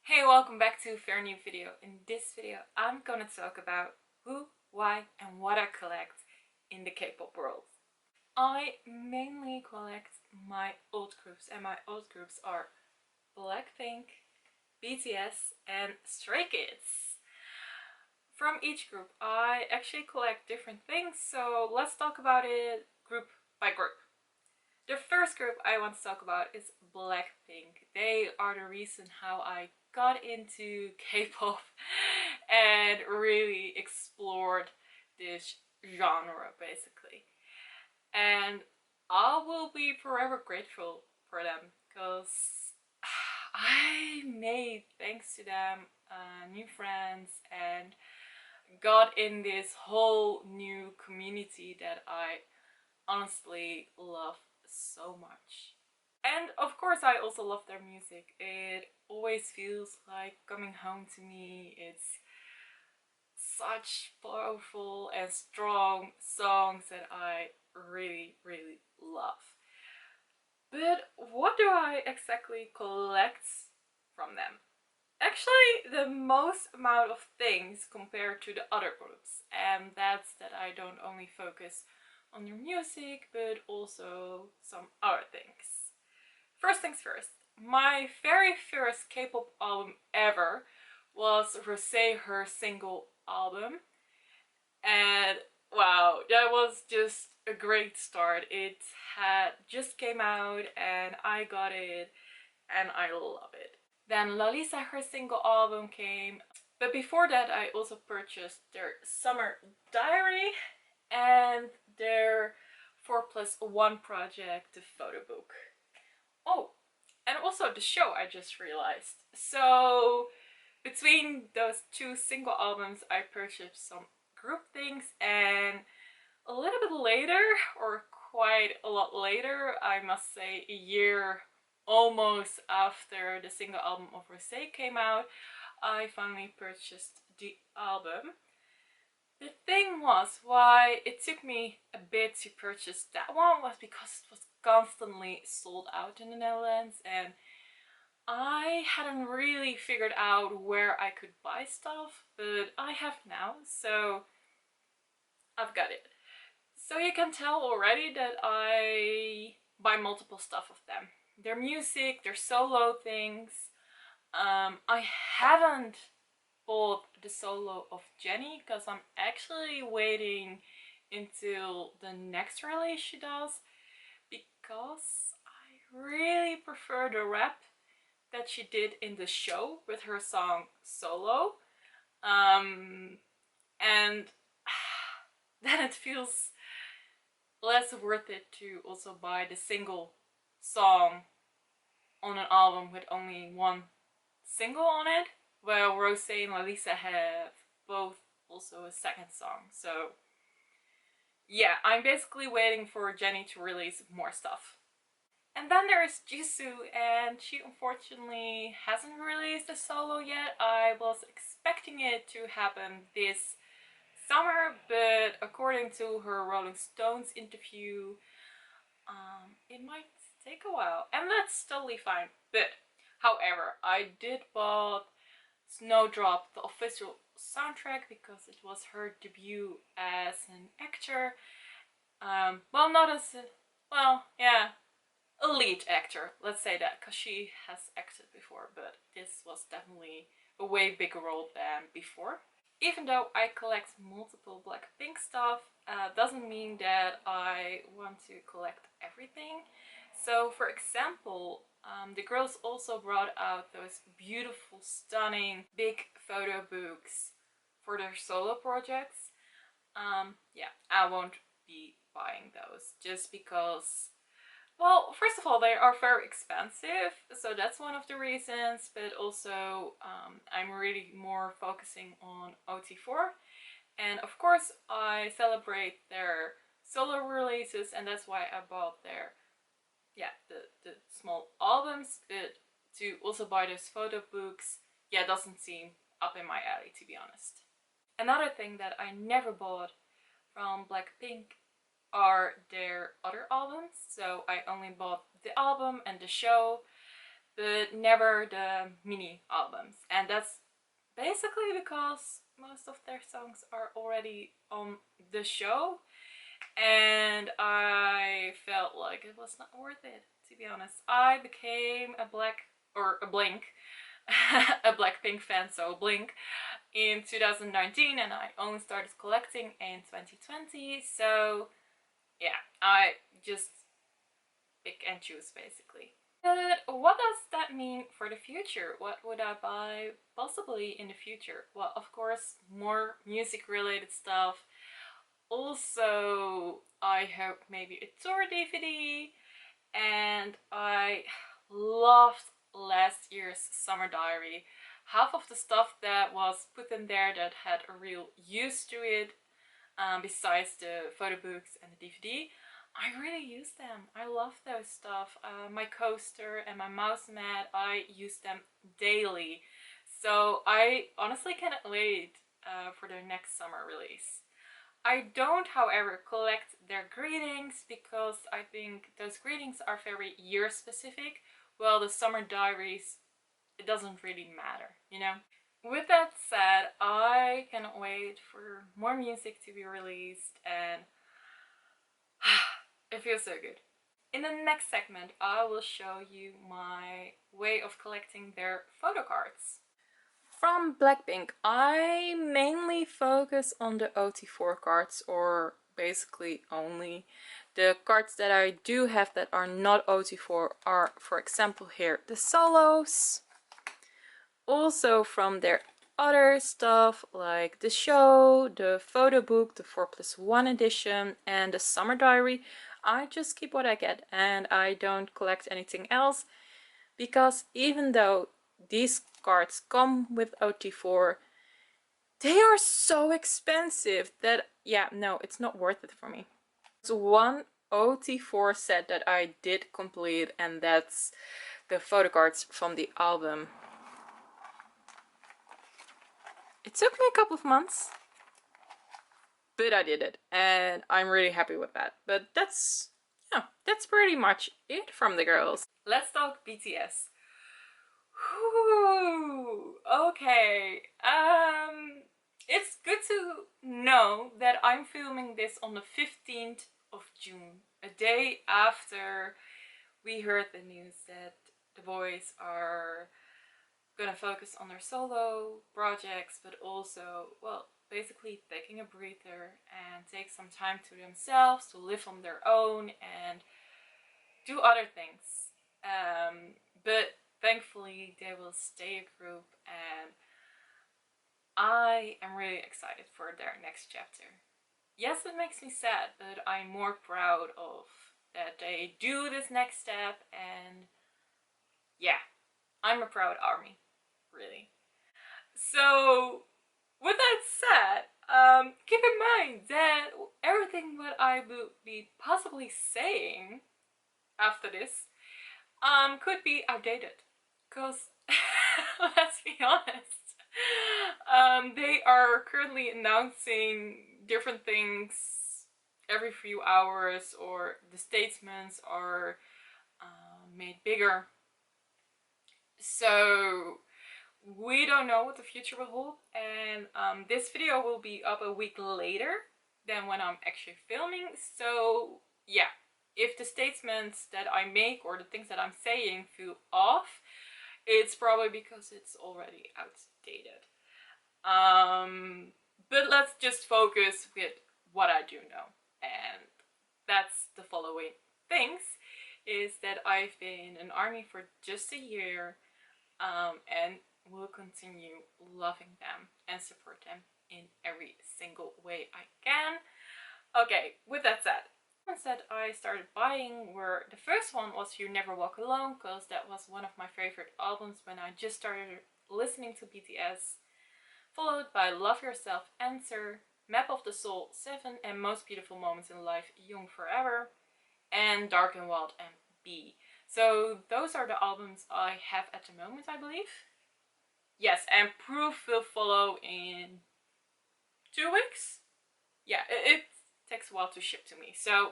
Hey, welcome back to a fair new video. In this video, I'm gonna talk about who, why, and what I collect in the K-pop world. I mainly collect my old groups, and my old groups are BlackPink, BTS, and Stray Kids. From each group, I actually collect different things, so let's talk about it group by group. The first group I want to talk about is BlackPink. They are the reason how I got into K-pop and really explored this genre basically. And I will be forever grateful for them because I made, thanks to them, new friends and got in this whole new community that I honestly love so much. And of course I also love their music. It always feels like coming home to me. It's such powerful and strong songs that I really love. But what do I exactly collect from them? Actually, the most amount of things compared to the other groups, and that's that I don't only focus on their music but also some other things. First things first, my very first K-pop album ever was Rosé, her single album, and wow, that was just a great start. It had just came out and I got it and I love it. Then Lalisa, her single album came, but before that I also purchased their Summer Diary and their 4+1 project, the photo book. Oh, and also the show, I just realized. So between those two single albums I purchased some group things, and a little bit later, or quite a lot later, I must say a year almost after the single album of Rosé came out, I finally purchased the album. The thing was, why it took me a bit to purchase that one was because it was constantly sold out in the Netherlands and I hadn't really figured out where I could buy stuff, but I have now, so I've got it. So you can tell already that I buy multiple stuff of them. Their music, their solo things. I haven't bought the solo of Jennie because I'm actually waiting until the next release she does, because I really prefer the rap that she did in the show with her song Solo. And then it feels less worth it to also buy the single song on an album with only one single on it, while Rosé and Lalisa have both also a second song. So yeah, I'm basically waiting for Jennie to release more stuff. And then there is Jisoo, and she unfortunately hasn't released a solo yet. I was expecting it to happen this summer, but according to her Rolling Stones interview, it might take a while, and that's totally fine. But however, I did bought Snowdrop, the official soundtrack, because it was her debut as an actor. Well, not as a, well, yeah, a lead actor, let's say that, because she has acted before, but this was definitely a way bigger role than before. Even though I collect multiple BlackPink stuff, doesn't mean that I want to collect everything. So for example, the girls also brought out those beautiful, stunning, big photo books for their solo projects. Yeah, I won't be buying those just because, well, first of all, they are very expensive, so that's one of the reasons, but also I'm really more focusing on OT4. And of course, I celebrate their solo releases, and that's why I bought their, yeah, the small albums. But to also buy those photo books, yeah, doesn't seem up in my alley, to be honest. Another thing that I never bought from BlackPink are their other albums. So I only bought the album and the show. but never the mini albums. And that's basically because most of their songs are already on the show, and I felt like it was not worth it, to be honest. I became a Blink a Blackpink fan, so Blink, in 2019, and I only started collecting in 2020. So yeah, I just pick and choose basically. But what does that mean for the future? What would I buy possibly in the future? Well, of course, more music related stuff. Also, I hope maybe a tour DVD, and I loved last year's summer diary. Half of the stuff that was put in there that had a real use to it, besides the photo books and the DVD, I really use them. I love those stuff. My coaster and my mouse mat, I use them daily. So I honestly cannot wait for their next summer release. I don't, however, collect their greetings because I think those greetings are very year specific. Well, the summer diaries, it doesn't really matter, you know? With that said, I cannot wait for more music to be released, and it feels so good. In the next segment, I will show you my way of collecting their photo cards. From Blackpink, I mainly focus on the OT4 cards, or basically only. The cards that I do have that are not OT4 are, for example, here the solos. Also from their other stuff like the show, the photo book, the 4+1 edition, and the summer diary, I just keep what I get and I don't collect anything else, because even though these cards come with OT4, they are so expensive that, yeah, no, it's not worth it for me. There's one OT4 set that I did complete, and that's the photo cards from the album. It took me a couple of months, but I did it, and I'm really happy with that. But that's, yeah, that's pretty much it from the girls. Let's talk BTS. Whew, okay. It's good to know that I'm filming this on the 15th of June, a day after we heard the news that the boys are gonna focus on their solo projects, but also, well, basically taking a breather and take some time to themselves, to live on their own and do other things. But thankfully they will stay a group, and I am really excited for their next chapter. Yes, it makes me sad, but I'm more proud of that they do this next step, and yeah, I'm a proud army, really. So, with that said, keep in mind that everything that I will be possibly saying after this could be outdated. Because, let's be honest, they are currently announcing different things every few hours, or the statements are made bigger. So we don't know what the future will hold, and this video will be up a week later than when I'm actually filming. So yeah, if the statements that I make or the things that I'm saying feel off, it's probably because it's already outdated. But let's just focus with what I do know, and that's the following things: is that I've been in army for just a year, and will continue loving them and support them in every single way I can. Okay, with that said, ones that I started buying were, the first one was You Never Walk Alone, because that was one of my favorite albums when I just started listening to BTS, followed by Love Yourself, Answer, Map of the Soul, 7, and Most Beautiful Moments in Life, Young Forever, and Dark and Wild and B. So those are the albums I have at the moment, I believe. Yes, and Proof will follow in 2 weeks. Yeah, it takes a while to ship to me, so,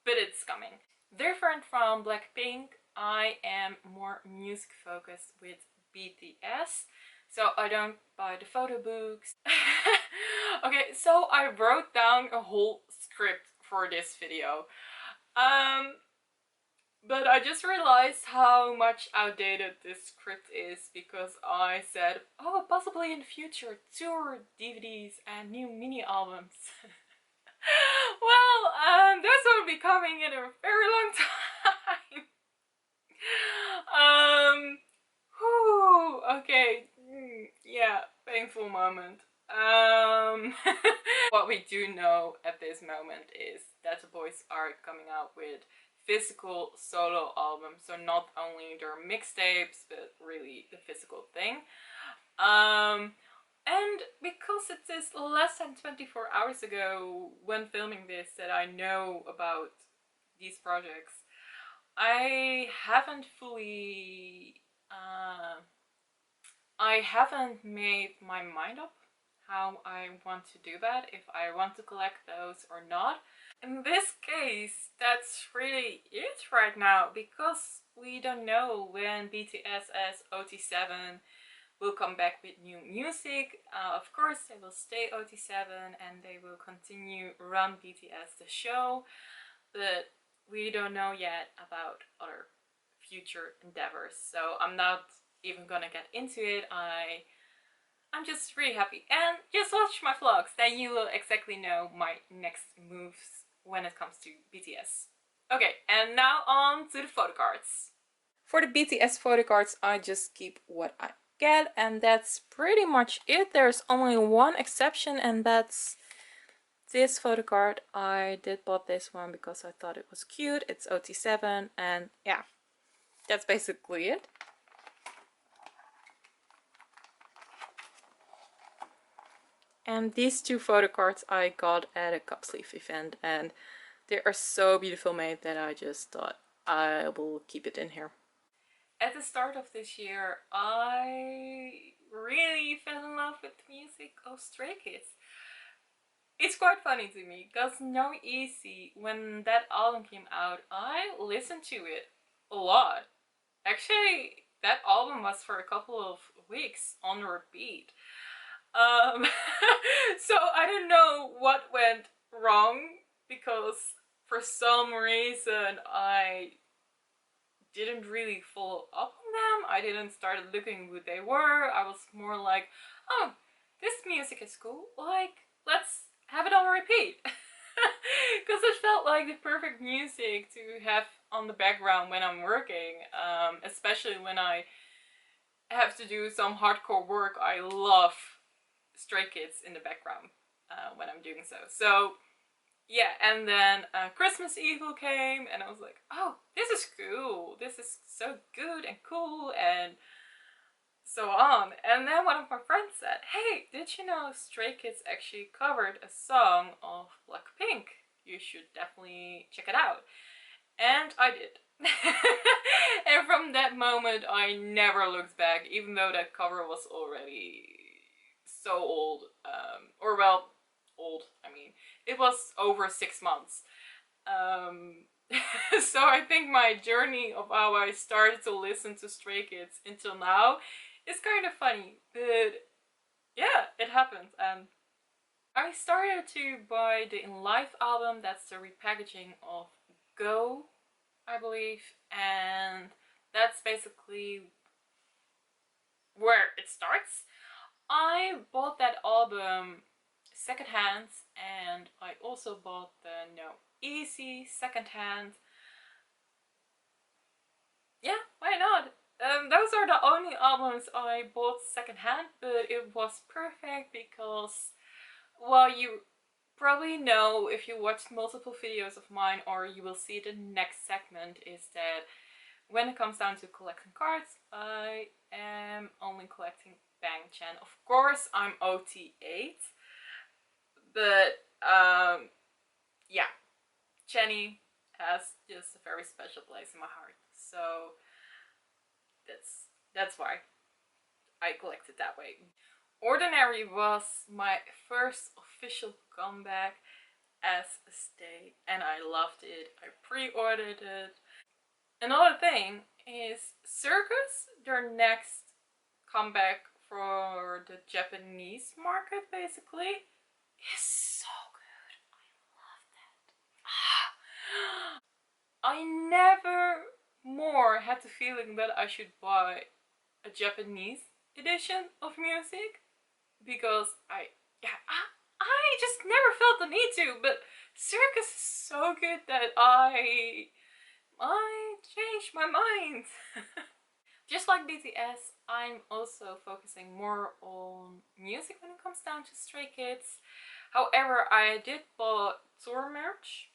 but it's coming. Different from Blackpink, I am more music focused with BTS, so I don't buy the photo books. Okay, so I wrote down a whole script for this video. Um, but I just realized how much outdated this script is because I said, oh, possibly in the future, tour DVDs and new mini albums. Well, those will be coming in a very long time. Whew, okay, yeah, painful moment. What we do know at this moment is that the boys are coming out with physical solo albums, so not only their mixtapes, but really the physical thing. And because it is less than 24 hours ago when filming this that I know about these projects, I haven't fully I haven't made my mind up how I want to do that, if I want to collect those or not. In this case, that's really it right now, because we don't know when BTS as OT7 will come back with new music. Of course, they will stay OT7 and they will continue run BTS the show, but we don't know yet about other future endeavors. So I'm not even gonna get into it. I'm just really happy. And just watch my vlogs, then you will exactly know my next moves when it comes to BTS. Okay, and now on to the photo cards. For the BTS photo cards, I just keep what I get, and that's pretty much it. There's only one exception, and that's this photo card. I did bought this one because I thought it was cute. It's OT7, and yeah, that's basically it. And these two photo cards I got at a cup sleeve event, and they are so beautiful made that I just thought I will keep it in here. At the start of this year, I really fell in love with the music of Stray Kids. It's quite funny to me because No Easy, when that album came out, I listened to it a lot. Actually, that album was for a couple of weeks on repeat. Um, so I don't know what went wrong, because for some reason I didn't really follow up on them. I didn't start looking who they were. I was more like, oh, this music is cool. Like, let's have it on repeat. Because it felt like the perfect music to have on the background when I'm working, especially when I have to do some hardcore work. I love Stray Kids in the background when I'm doing so. So yeah, and then Christmas Evil came, and I was like, oh, this is cool. This is so good and cool, and so on. And then one of my friends said, hey, did you know Stray Kids actually covered a song of BlackPink? You should definitely check it out. And I did. And from that moment, I never looked back, even though that cover was already so old. Or well, old, I mean. It was over 6 months. So I think my journey of how I started to listen to Stray Kids until now is kind of funny. But yeah, it happened. And I started to buy the In Life album. That's the repackaging of Go, I believe, and that's basically where it starts. I bought that album secondhand, and I also bought the No Easy secondhand. Yeah, why not? Those are the only albums I bought secondhand, but it was perfect because, well, you probably know if you watched multiple videos of mine, or you will see the next segment, is that when it comes down to collecting cards, I am only collecting Bang Chan. Of course, I'm OT8, but yeah, Jenny has just a very special place in my heart. So that's why I collect it that way. Ordinary was my first official comeback as a stay, and I loved it. I pre-ordered it. Another thing is Circus, their next comeback for the Japanese market basically, is so good. I love that. I never more had the feeling that I should buy a Japanese edition of music because I just never felt the need to, but Circus is so good that I changed my mind. Just like BTS, I'm also focusing more on music when it comes down to Stray Kids. However, I did bought tour merch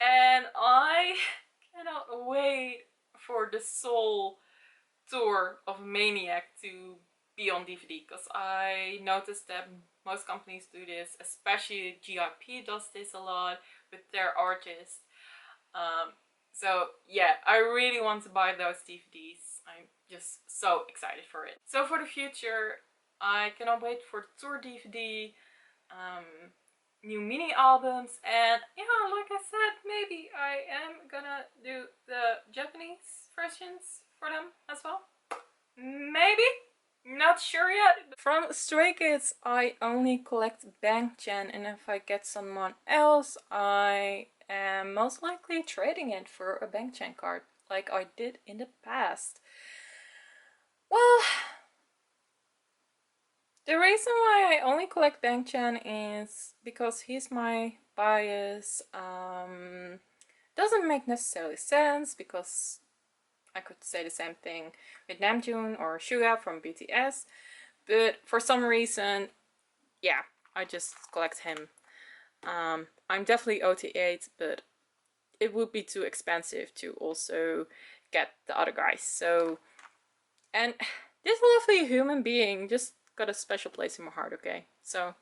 and I cannot wait for the Seoul tour of Maniac to be on DVD because I noticed that most companies do this, especially GIP does this a lot with their artists. Um, so yeah, I really want to buy those DVDs. I'm just so excited for it. So for the future, I cannot wait for the tour DVD, new mini albums, and yeah, like I said, maybe I am gonna do the Japanese versions for them as well. Maybe? Not sure yet. From Stray Kids, I only collect Bangchan, and if I get someone else, I am most likely trading it for a Bangchan card, like I did in the past. Well, the reason why I only collect Bangchan is because he's my bias. Doesn't make necessarily sense because I could say the same thing with Namjoon or Suga from BTS, but for some reason, yeah, I just collect him. I'm definitely OT8, but it would be too expensive to also get the other guys. So, and this lovely human being just got a special place in my heart, okay? So,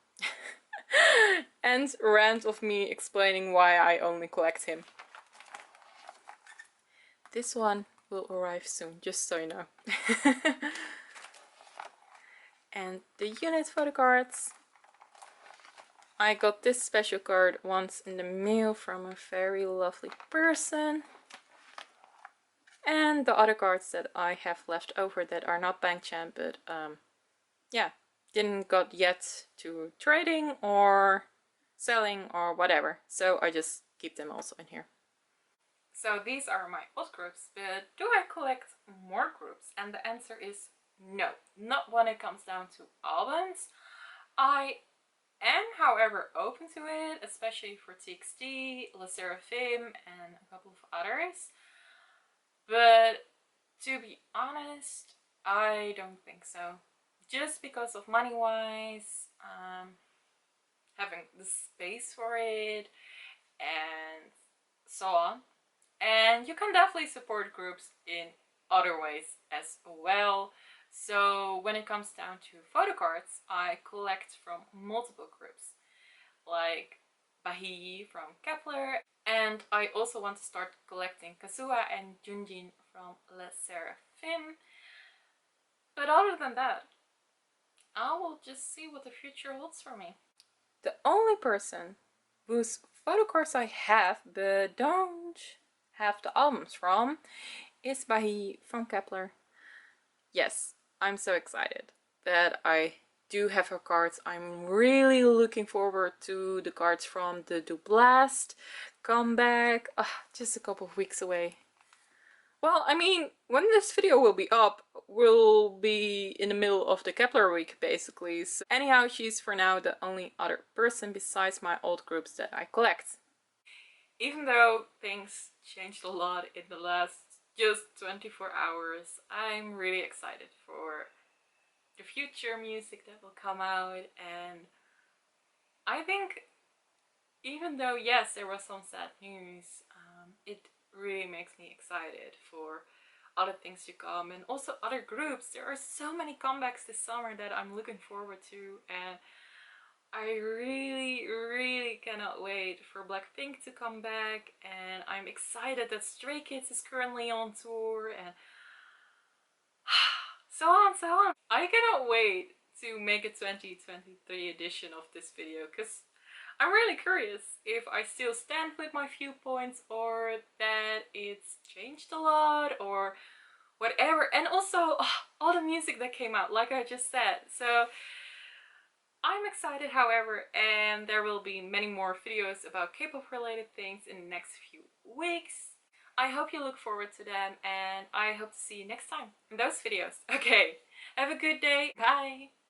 and rant of me explaining why I only collect him. This one will arrive soon, just so you know. And the unit photo cards. I got this special card once in the mail from a very lovely person. And the other cards that I have left over that are not Bangchan, but yeah, didn't got yet to trading or selling or whatever. So I just keep them also in here. So these are my old groups, but do I collect more groups? And the answer is no, not when it comes down to albums. I am, however, open to it, especially for TXT, Le Seraphim, and a couple of others. But to be honest, I don't think so. Just because of money-wise, having the space for it, and so on. And you can definitely support groups in other ways as well. So when it comes down to photo cards, I collect from multiple groups, like Bahi from Kepler, and I also want to start collecting Kasua and Junjin from Le Seraphim. But other than that, I will just see what the future holds for me. The only person whose photo cards I have but don't have the albums from is Bahi from Kepler. Yes, I'm so excited that I do have her cards. I'm really looking forward to the cards from the Do Blast comeback. Just a couple of weeks away. Well, I mean, when this video will be up, we'll be in the middle of the Kepler week, basically. So anyhow, she's for now the only other person besides my old groups that I collect. Even though things changed a lot in the last just 24 hours, I'm really excited for the future music that will come out, and I think even though yes, there was some sad news, it really makes me excited for other things to come and also other groups. There are so many comebacks this summer that I'm looking forward to, and I really cannot wait for BlackPink to come back, and I'm excited that Stray Kids is currently on tour, and so on, so on. I cannot wait to make a 2023 edition of this video because I'm really curious if I still stand with my viewpoints or that it's changed a lot or whatever. And also all the music that came out, like I just said. So I'm excited, however, and there will be many more videos about K-pop related things in the next few weeks. I hope you look forward to them, and I hope to see you next time in those videos. Okay, have a good day. Bye!